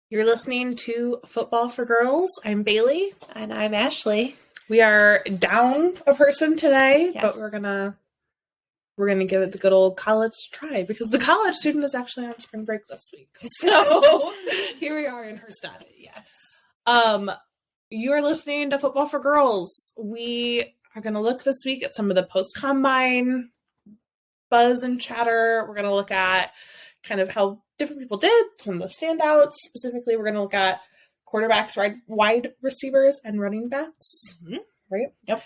You're listening to Football for Girls. I'm Bailey. And I'm Ashley. We are down a person today, Yes. but we're gonna give it the good old college try because the college student is actually on spring break this week. So here we are in her stead. Yes. You are listening to Football for Girls. We are gonna look this week at some of the post-combine buzz and chatter. We're gonna look at kind of how different people did, some of the standouts. Specifically, we're going to look at quarterbacks, wide receivers, and running backs. Mm-hmm. Right? Yep.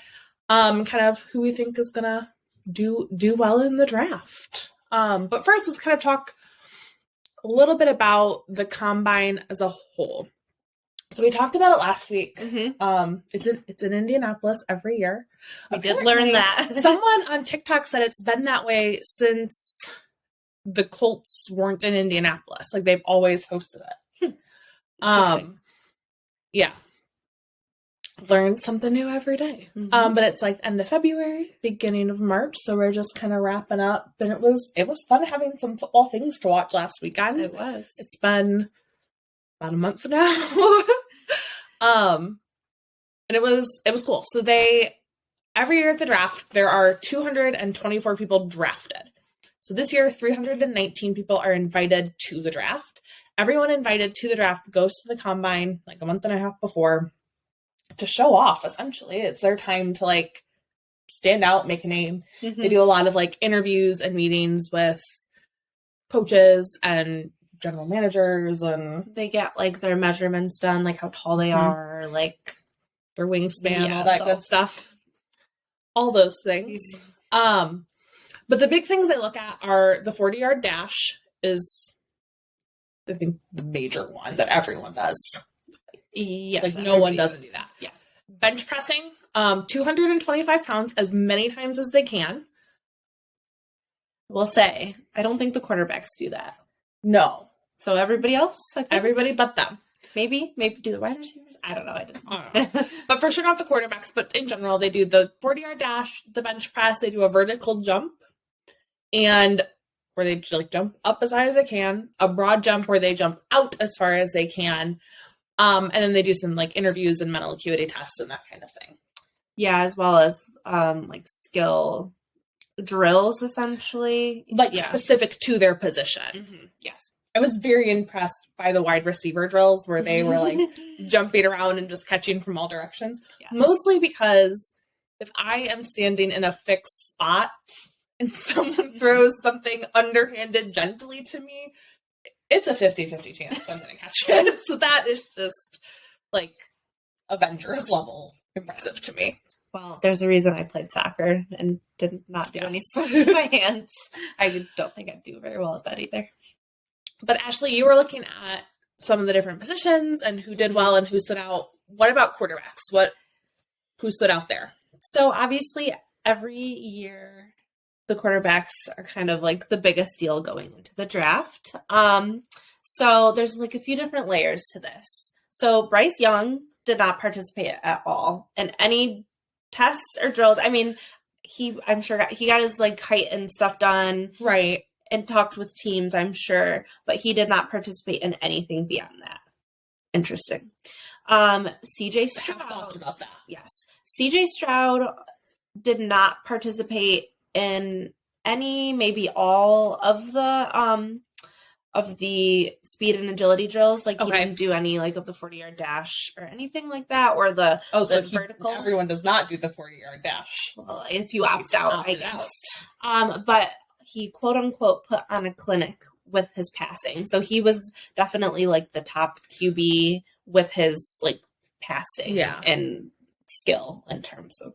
Kind of who we think is going to do well in the draft. But first, let's kind of talk a little bit about the combine as a whole. So we talked about it last week. Mm-hmm. It's in Indianapolis every year. We did learn that. Someone on TikTok said it's been that way since the Colts weren't in Indianapolis. Like, they've always hosted it. Yeah. Learn something new every day. Mm-hmm. But it's like end of February, beginning of March, so we're just kind of wrapping up. And it was fun having some football things to watch last weekend. It was. It's been about a month now. And it was cool. So every year at the draft, there are 224 people drafted. So this year, 319 people are invited to the draft. Everyone invited to the draft goes to the combine like a month and a half before to show off, essentially. It's their time to, like, stand out, make a name. Mm-hmm. They do a lot of, like, interviews and meetings with coaches and general managers, and they get, like, their measurements done, like how tall they are, like their wingspan, all that good stuff. All those things. But the big things I look at are the 40-yard dash is, I think, the major one that everyone does. Yes. Like, no one doesn't do that. Yeah. Bench pressing, 225 pounds as many times as they can. We'll say, I don't think the quarterbacks do that. No. So everybody else? Everybody but them. Maybe do the wide receivers? I don't know. I don't know. But for sure not the quarterbacks, but in general, they do the 40-yard dash, the bench press, they do a vertical jump, and where they like jump up as high as they can, a broad jump where they jump out as far as they can, and then they do some like interviews and mental acuity tests and that kind of thing. Yeah, as well as like skill drills, essentially. Like specific to their position. Mm-hmm. Yes. I was very impressed by the wide receiver drills where they were like jumping around and just catching from all directions. Yes. Mostly because if I am standing in a fixed spot and someone throws something underhanded gently to me, it's a 50-50 chance I'm going to catch it. So that is just, like, Avengers level impressive to me. Well, there's a reason I played soccer and did not do any sports with my hands. I don't think I'd do very well at that either. But Ashley, you were looking at some of the different positions and who did well and who stood out. What about quarterbacks? Who stood out there? So obviously every year the quarterbacks are kind of like the biggest deal going into the draft. So there's like a few different layers to this. So Bryce Young did not participate at all in any tests or drills. I mean, I'm sure he got his like height and stuff done. Right. And talked with teams, I'm sure, but he did not participate in anything beyond that. Interesting. CJ Stroud. I have thoughts about that. Yes. CJ Stroud did not participate in any, maybe all of the speed and agility drills. Like, he didn't do any, like, of the 40-yard dash or anything like that, or the vertical. Everyone does not do the 40-yard dash. Well, if you opt out, I guess. But he, quote unquote, put on a clinic with his passing. So he was definitely like the top QB with his like passing and skill in terms of,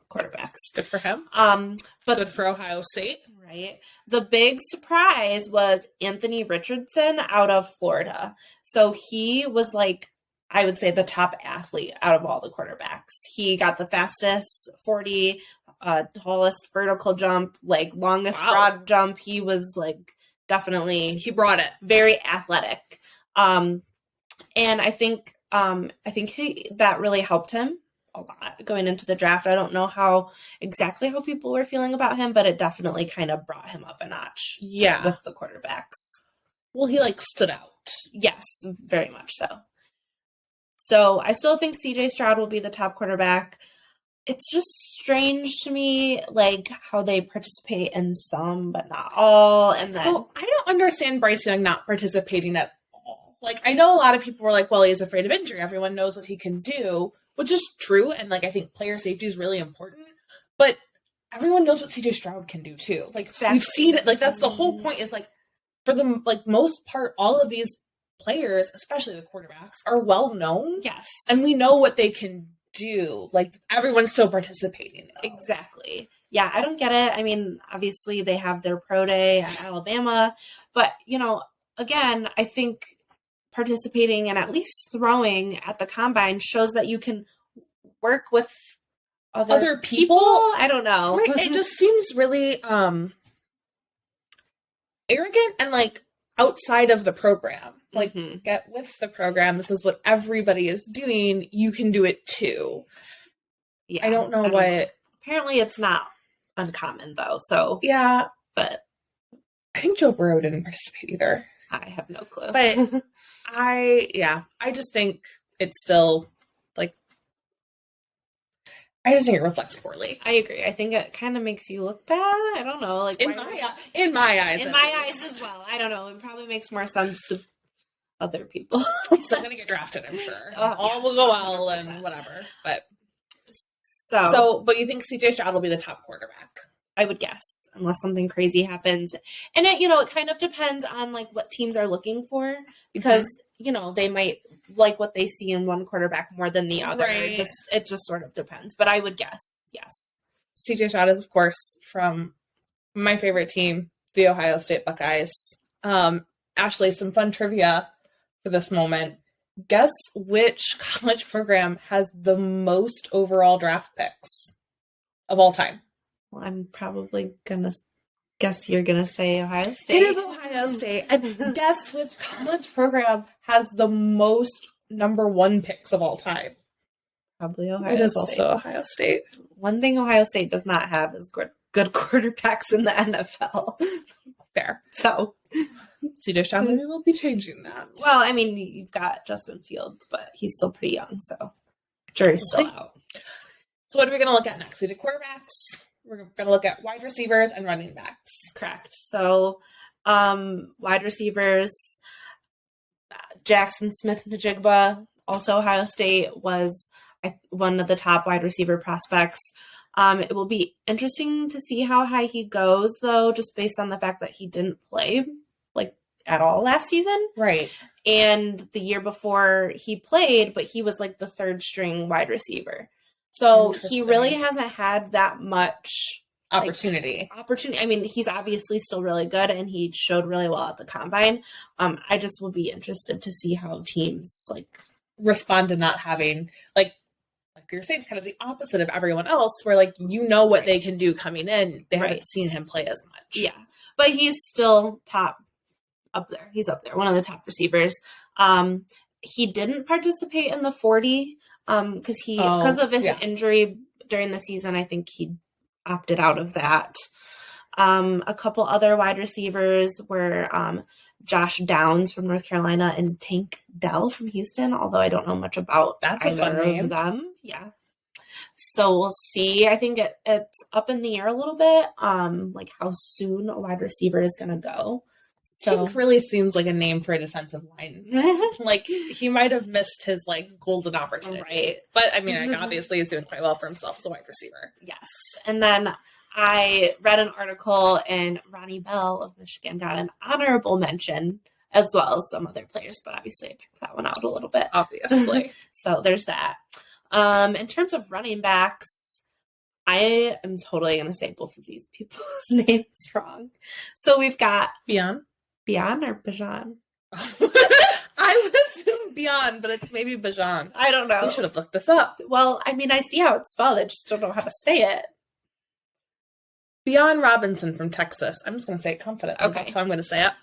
quarterbacks. Good for him. But good for Ohio State. Right. The big surprise was Anthony Richardson out of Florida. So he was like, I would say, the top athlete out of all the quarterbacks. He got the fastest 40, tallest vertical jump, like longest broad jump. He was like definitely, he brought it. Very athletic. And I think that really helped him a lot going into the draft. I don't know exactly how people were feeling about him, but it definitely kind of brought him up a notch. Yeah. With the quarterbacks. Well, he like stood out. Yes, very much so. So I still think CJ Stroud will be the top quarterback. It's just strange to me, like, how they participate in some, but not all. And then, So I don't understand Bryce Young not participating at all. Like, I know a lot of people were like, well, he's afraid of injury. Everyone knows what he can do, which is true. And, like, I think player safety is really important. But everyone knows what CJ Stroud can do, too. Like, Exactly. we've seen it. Like, that's the whole point is, like, for the, like, most part, all of these players, especially the quarterbacks, are well known. yes. And we know what they can do. Like, everyone's still participating, though. Exactly. Yeah, I don't get it. I mean, obviously they have their pro day at Alabama, but, you know, again, I think participating and at least throwing at the combine shows that you can work with other people. I don't know. Right. It just seems really arrogant and, like, outside of the program. Like, get with the program. This is what everybody is doing. You can do it too. Yeah, I don't know what. Apparently, it's not uncommon though. So yeah, but I think Joe Burrow didn't participate either. I have no clue. But I just think it's still like. I just think it reflects poorly. I agree. I think it kind of makes you look bad. I don't know, like in my eyes, as well. I don't know. It probably makes more sense to other people. He's still gonna get drafted, I'm sure. All will go well 100%. And whatever. But but you think CJ Stroud will be the top quarterback? I would guess, unless something crazy happens. And it kind of depends on like what teams are looking for, because they might like what they see in one quarterback more than the other. Right. It just sort of depends. But I would guess, yes. CJ Stroud is, of course, from my favorite team, the Ohio State Buckeyes. Ashley, some fun trivia for this moment. Guess which college program has the most overall draft picks of all time? Well, I'm probably going to guess you're going to say Ohio State. It is Ohio State. And guess which college program has the most number 1 picks of all time? Probably Ohio State. It is also Ohio State. One thing Ohio State does not have is good quarterbacks in the NFL. Fair. So CJ Stroud maybe will be changing that. Well, I mean, you've got Justin Fields, but he's still pretty young, so jury's still out. So what are we going to look at next? We did quarterbacks. We're going to look at wide receivers and running backs. Correct. So wide receivers, Jackson Smith-Njigba, also Ohio State, was one of the top wide receiver prospects. It will be interesting to see how high he goes, though, just based on the fact that he didn't play like at all last season. Right. And the year before he played, but he was like the 3rd string wide receiver. So he really hasn't had that much opportunity. I mean, he's obviously still really good, and he showed really well at the combine. I just will be interested to see how teams respond to not having like you're saying, it's kind of the opposite of everyone else, where what they can do coming in. They haven't seen him play as much. Yeah, but he's still up there. He's up there, one of the top receivers. He didn't participate in the 40 because of his injury during the season. I think he opted out of that. A couple other wide receivers were Josh Downs from North Carolina and Tank Dell from Houston, although I don't know much about That's a fun name. Of them. Yeah. So we'll see. I think it's up in the air a little bit, like how soon a wide receiver is going to go. So Tank really seems like a name for a defensive line. Like he might have missed his golden opportunity. Right. But I mean, obviously he's doing quite well for himself as a wide receiver. Yes. And then I read an article, and Ronnie Bell of Michigan got an honorable mention, as well as some other players, but obviously I picked that one out a little bit. Obviously. So there's that. In terms of running backs, I am totally going to say both of these people's names wrong. So we've got Bijan or Bijan? I would assume Bijan, but it's maybe Bijan. I don't know. We should have looked this up. Well, I mean, I see how it's spelled. I just don't know how to say it. Bijan Robinson from Texas. I'm just going to say it confidently. Okay. That's how I'm going to say it.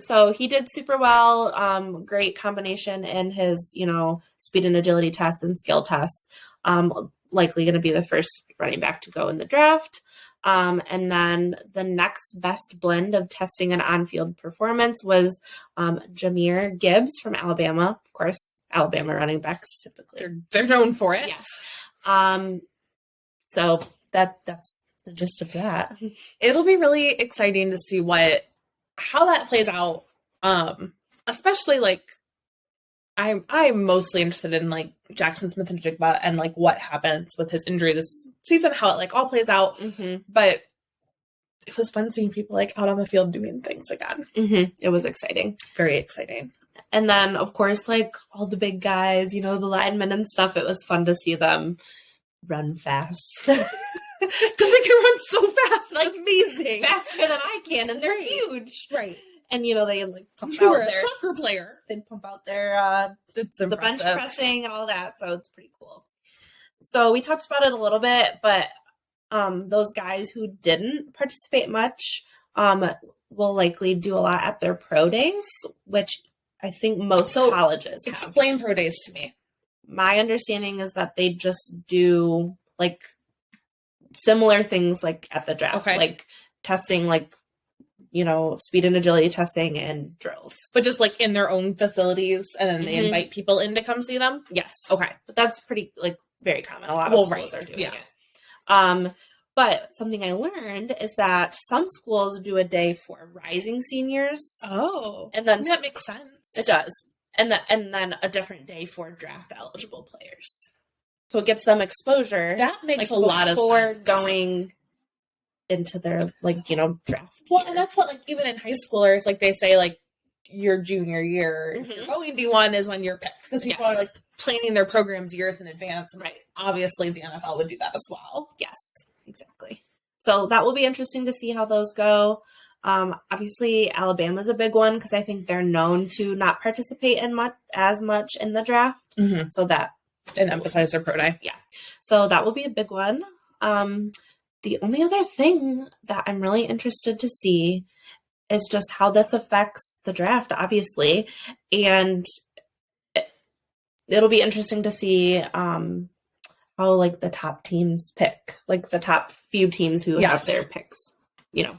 So he did super well. Great combination in his, speed and agility test and skill tests. Likely going to be the first running back to go in the draft. And then the next best blend of testing and on-field performance was Jahmyr Gibbs from Alabama. Of course, Alabama running backs typically. They're known for it. Yes. So that's the gist of that. It'll be really exciting to see how that plays out. Especially like I'm mostly interested in like Jackson Smith and Jigba and like what happens with his injury this season, how it like all plays out. Mm-hmm. But it was fun seeing people like out on the field doing things again. Mm-hmm. It was exciting. Very exciting. And then of course, like all the big guys, you know, the linemen and stuff, it was fun to see them run fast. Because they can run so fast. Like amazing. Faster than I can, and they're huge. Right. And you know, they like pump You out were a their soccer player. they pump out their It's the bench impressive. pressing and all that, so it's pretty cool. So we talked about it a little bit, but those guys who didn't participate much will likely do a lot at their pro days, which I think most colleges have. Explain pro days to me. My understanding is that they just do like similar things like at the draft, like testing, like, you know, speed and agility testing and drills. But just like in their own facilities, and then they invite people in to come see them? Yes. Okay. But that's pretty, like, very common. A lot of schools are doing it. But something I learned is that some schools do a day for rising seniors. Oh. And then that makes sense. It does. And then a different day for draft eligible players. So it gets them exposure. That makes like, a lot of sense. Before going into their, like, you know, draft. Well, and that's what, like, even in high schoolers, like, they say, like, your junior year, if you're going D1 is when you're picked. Because people are, like, planning their programs years in advance. Right. Obviously, the NFL would do that as well. Yes, exactly. So that will be interesting to see how those go. Obviously, Alabama's a big one because I think they're known to not participate as much in the draft. Mm-hmm. So that... And emphasize their pro day. Yeah. So that will be a big one. The only other thing that I'm really interested to see is just how this affects the draft, obviously. And it'll be interesting to see how, like, the top teams pick. Like, the top few teams who have their picks, you know.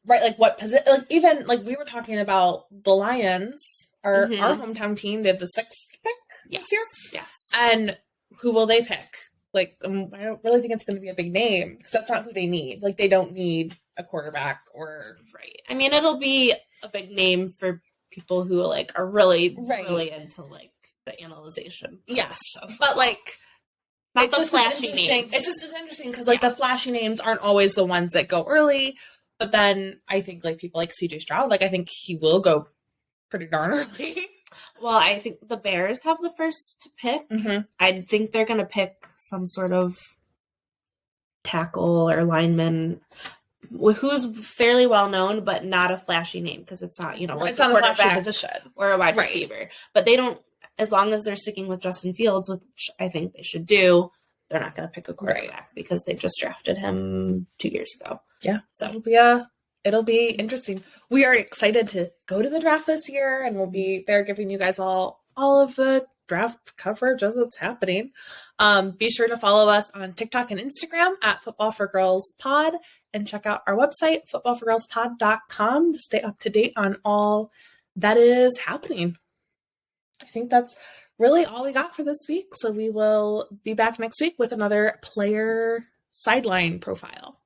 Right, like, what position... Like, even, like, we were talking about the Lions... Our hometown team, they have the 6th pick this year. Yes. And who will they pick? Like, I don't really think it's going to be a big name because that's not who they need. Like, they don't need a quarterback or... Right. I mean, it'll be a big name for people who, like, are really, really into, like, the analyzation. Yes. But, like... Not the flashy names. It just is interesting because, like, the flashy names aren't always the ones that go early. But then I think, like, people like CJ Stroud, like, I think he will go pretty darn early. Well, I think the Bears have the first pick. I think they're going to pick some sort of tackle or lineman who's fairly well known, but not a flashy name because it's not, you know, like it's not a flashy position or a wide receiver. But they don't, as long as they're sticking with Justin Fields, which I think they should do, they're not going to pick a quarterback because they just drafted him 2 years ago. Yeah. So it'll be interesting. We are excited to go to the draft this year, and we'll be there giving you guys all of the draft coverage as it's happening. Be sure to follow us on TikTok and Instagram at Football for Girls Pod, and check out our website, footballforgirlspod.com, to stay up to date on all that is happening. I think that's really all we got for this week. So we will be back next week with another player sideline profile.